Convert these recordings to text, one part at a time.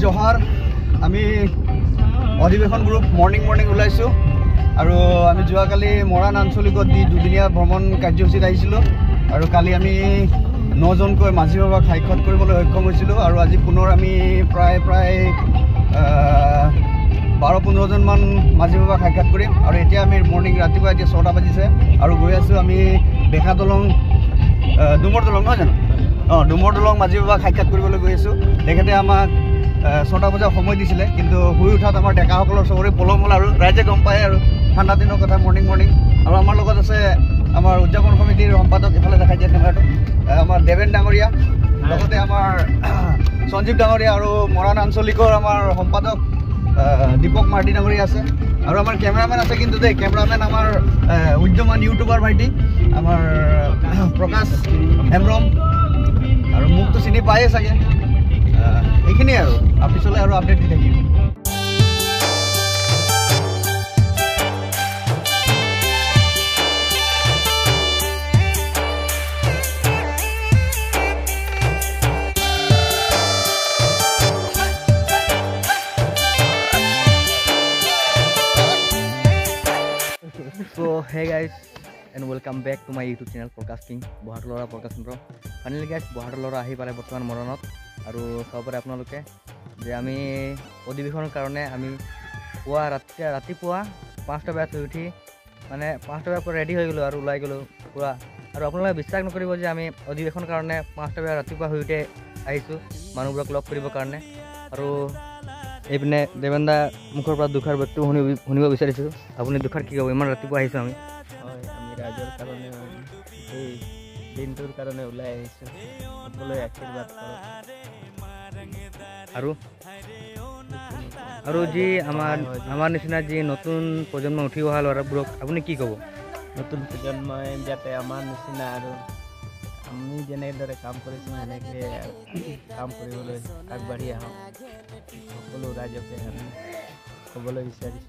জহাৰ আমি অধিবেশন group morning ওলাইছোঁ আৰু আমি যোৱাকালি মৰাণ আঞ্চলিকত দি দুদিনীয়া ভ্ৰমণ কাৰ্যসূচীত আহিছিলোঁ আৰু কালি আমি 9জনকৈ মাঝি বাবাক সাক্ষাৎ কৰিবলৈ সক্ষম হৈছিলোঁ আৰু আজি পুনৰ আমি প্ৰায় 12-15জন মান মাঝি বাবাক সাক্ষাৎ কৰিম আৰু এতিয়া আমি মৰ্নিং ৰাতিপুৱা এতিয়া 6টা বাজিছে আৰু গৈ আছোঁ আমি বেকা দলং ডুমৰ দলং নহয় জানো ডুমৰ দলং মাঝি বাবাক সাক্ষাৎ কৰিবলৈ গৈ আছোঁ। তেখেতে আমাক 6টা বজাৰ সময় দিছিলে কিন্তু শুই উঠাত আমাৰ ডেকাসকলৰ চবৰে পলম হ'ল আৰু ৰাইজে গম পায় আৰু ঠাণ্ডা দিনৰ কথা মৰ্নিং আৰু আমাৰ লগত আছে আমাৰ উদযাপন সমিতিৰ সম্পাদক ইফালে দেখাই দিয়া কেমেৰাটো আমাৰ দেৱেন ডাঙৰীয়া লগতে আমাৰ সঞ্জীৱ ডাঙৰীয়া আৰু মৰাণ আঞ্চলিকৰ আমাৰ সম্পাদক দীপক মাৰ্টি ডাঙৰীয়া আছে আৰু আমাৰ কেমেৰামেন আছে কিন্তু দেই কেমেৰামেন আমাৰ উদ্যমান ইউটিউবাৰ ভাইটি আমাৰ প্ৰকাশ হেমব্ৰম আৰু মোকতো চিনি পায়েই চাগে এইখিনিয়ে আৰু পিছলৈ আৰু আপডেট দি থাকিম। So hey guys and welcome back to my YouTube channel Prakash King Bohatlora Prakash Chandra. Finally guys Bohatlora ahi pare bortoman moronot aru sabore apnaloke je ami odibishonor karone ami puwa ratipua 5টা বজাত উঠি মানে 5টা বজাত ready হৈ গলো আৰু ওলাই গলো পুৰা আৰু আপোনালোকে বিশ্বাস নকৰিব যে আমি অধিবেশনৰ কাৰণে 5টা বজাত ৰাতিপুৱা হৈ উঠে আহিছো মানুহবোৰক লগ কৰিবৰ কাৰণে আৰু এইপিনে দেৱেন্দা মুখৰ পৰা দুখাৰ বস্তু শুনিব বিচাৰিছোঁ আপুনি দুখাৰ কি ক'ব ইমান ৰাতিপুৱা আহিছোঁ আমি হয় আমি ৰাইজৰ কাৰণে এই দিনটোৰ কাৰণে ওলাই আহিছোঁ সকলোৱে আশীৰ্বাদ কৰক আৰু যি আমাৰ নিচিনা যি নতুন প্ৰজন্ম উঠি অহা ল'ৰাবোৰক আপুনি কি ক'ব নতুন প্ৰজন্মই যাতে আমাৰ নিচিনা আৰু আমি যেনেদৰে কাম কৰিছোঁ সেনেকৈ কাম কৰিবলৈ আগবাঢ়ি আহক সকলো ৰাইজকে আমি ক'বলৈ বিচাৰিছোঁ।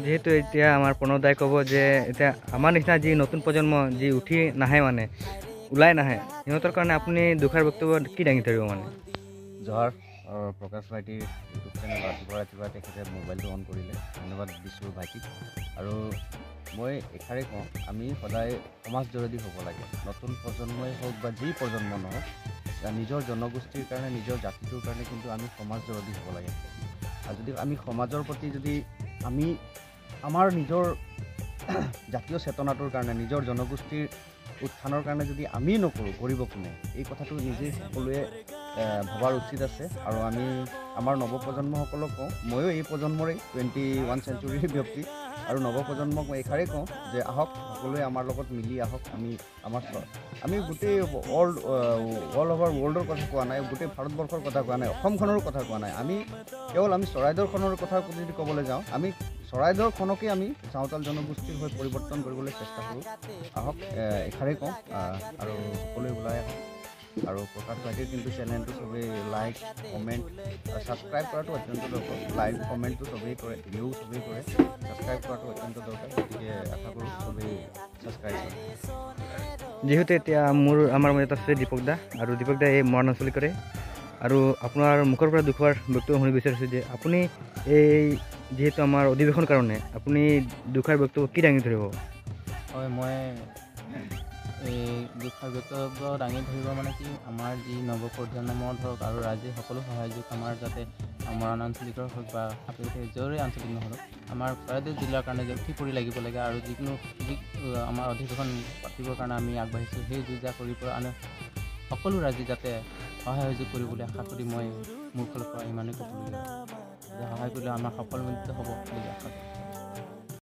যিহেতু এতিয়া আমাৰ প্ৰণৱদাই ক'ব যে এতিয়া আমাৰ নিচিনা যি নতুন প্ৰজন্ম যি উঠি নাহে মানে ওলাই নাহে সিহঁতৰ কাৰণে আপুনি দুখাৰ বক্তব্য কি দাঙি ধৰিব মানে জহাৰ প্ৰকাশ ভাইটিৰ ইউটিউব চেনেল ৰাতিপুৱা তেখেতে মোবাইলটো অন কৰিলে ধন্যবাদ দিছোঁ ভাইটিক আৰু মই এষাৰে কওঁ আমি সদায় সমাজ জৰুৰী হ'ব লাগে নতুন প্ৰজন্মই হওক বা যি প্ৰজন্ম নহওক নিজৰ জনগোষ্ঠীৰ কাৰণে নিজৰ জাতিটোৰ কাৰণে কিন্তু আমি সমাজ জৰুৰী হ'ব লাগে আৰু যদি আমি সমাজৰ প্ৰতি যদি আমি আমাৰ নিজৰ জাতীয় চেতনাটোৰ কাৰণে নিজৰ জনগোষ্ঠীৰ উত্থানৰ কাৰণে যদি আমি নকৰোঁ কৰিব কোনে এই কথাটো নিজে সকলোৱে ভবাৰ উচিত আছে আৰু আমি আমাৰ নৱপ্ৰজন্মসকলক কওঁ ময়ো এই প্ৰজন্মৰেই 21 চেঞ্চুৰীৰ ব্যক্তি আৰু নৱপ্ৰজন্মক মই এষাৰেই কওঁ যে আহক সকলোৱে আমাৰ লগত মিলি আহক আমি গোটেই অল অভাৰ ৱৰ্ল্ডৰ কথা কোৱা নাই গোটেই ভাৰতবৰ্ষৰ কথা কোৱা নাই অসমখনৰ কথা কোৱা নাই আমি কেৱল আমি চৰাইদেউখনৰ কথা যদি ক'বলৈ যাওঁ আমি চৰাইদেউখনকে আমি চাওতাল জনগোষ্ঠীৰ হৈ পৰিৱৰ্তন কৰিবলৈ চেষ্টা কৰোঁ আহক এষাৰেই কওঁ আৰু সকলোৱে ওলাই আহক আৰু প্ৰকাশ ভাইটিৰ কিন্তু চেনেলটো চবেই লাইক কমেণ্ট ছাবস্ক্ৰাইব কৰাটো অত্যন্ত দৰকাৰ লাইক কমেণ্টটো চবেই কৰে ভিডিঅ'ও চবেই কৰে ছাবস্ক্ৰাইব কৰাটো অত্যন্ত দৰকাৰ গতিকে আশা কৰোঁ চবেই ছাবস্ক্ৰাইব কৰে যিহেতু এতিয়া আমাৰ মাজত আছে দীপক দা আৰু দীপক দা এই মৰাণ আঞ্চলিকৰে আৰু আপোনাৰ মুখৰ পৰা দুখৰ বক্তব্য শুনিব বিচাৰিছোঁ যে আপুনি এই যিহেতু আমাৰ অধিৱেশনৰ কাৰণে আপুনি দুখাৰ বক্তব্য কি দাঙি ধৰিব হয় মই এই দুখাৰ বক্তব্য দাঙি ধৰিব মানে কি আমাৰ যি নৱপ্ৰজন্মৰ ধৰক আৰু ৰাইজে সকলো সহাযোগ আমাৰ যাতে মৰাণ আঞ্চলিকৰ হওক বা য'ৰে আঞ্চলিক নহওক আমাৰ চৰাইদেউ জিলাৰ কাৰণে যে উঠি পৰি লাগিব লাগে আৰু যিকোনো আমাৰ অধিৱেশন পাতিবৰ কাৰণে আমি আগবাঢ়িছোঁ সেই যুঁজা কৰি পৰা আনে সকলো ৰাইজে যাতে সহায় সহযোগ কৰিবলৈ আশা কৰি মই মোৰ ফালৰ পৰা ইমানেই ক'বলগীয়া যে সহায় কৰিলে আমাৰ সফলমণ্ডিত হ'ব বুলি আশা কৰোঁ।